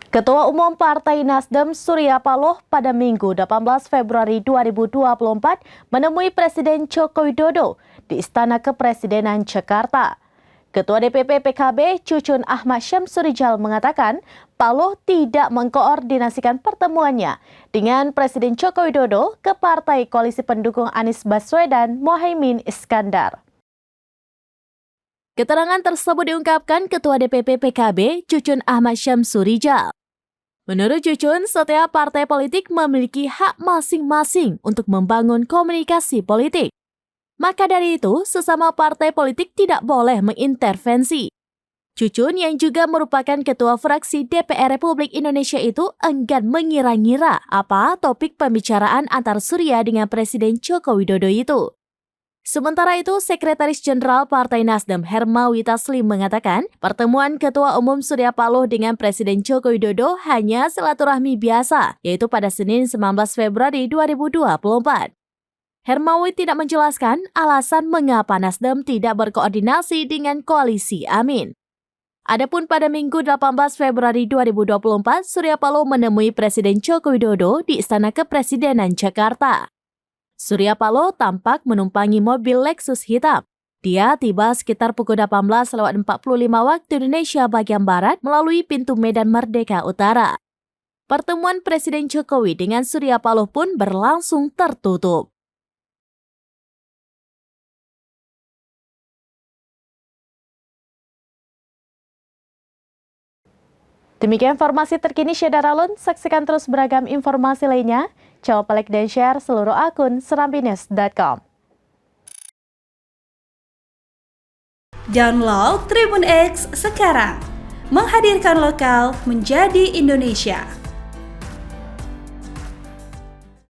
Ketua Umum Partai Nasdem Surya Paloh pada Minggu 18 Februari 2024 menemui Presiden Joko Widodo di Istana Kepresidenan Jakarta. Ketua DPP PKB Cucun Ahmad Syamsurijal mengatakan Paloh tidak mengkoordinasikan pertemuannya dengan Presiden Joko Widodo ke Partai Koalisi Pendukung Anies Baswedan Mohaimin Iskandar. Keterangan tersebut diungkapkan Ketua DPP PKB Cucun Ahmad Syamsurijal. Menurut Cucun, setiap partai politik memiliki hak masing-masing untuk membangun komunikasi politik. Maka dari itu, sesama partai politik tidak boleh mengintervensi. Cucun yang juga merupakan Ketua Fraksi DPR Republik Indonesia itu enggan mengira-ngira apa topik pembicaraan antar Surya dengan Presiden Joko Widodo itu. Sementara itu, Sekretaris Jenderal Partai Nasdem Hermawi Taslim mengatakan pertemuan Ketua Umum Surya Paloh dengan Presiden Joko Widodo hanya silaturahmi biasa, yaitu pada Senin 19 Februari 2024. Hermawi tidak menjelaskan alasan mengapa Nasdem tidak berkoordinasi dengan koalisi Amin. Adapun pada Minggu 18 Februari 2024, Surya Paloh menemui Presiden Joko Widodo di Istana Kepresidenan Jakarta. Surya Paloh tampak menumpangi mobil Lexus hitam. Dia tiba sekitar pukul 18.45 waktu Indonesia bagian Barat melalui pintu Medan Merdeka Utara. Pertemuan Presiden Jokowi dengan Surya Paloh pun berlangsung tertutup. Demikian informasi terkini Syedar Alun, saksikan terus beragam informasi lainnya. Jangan lupa like dan share seluruh akun serambines.com. Download Tribun X sekarang, menghadirkan lokal menjadi Indonesia.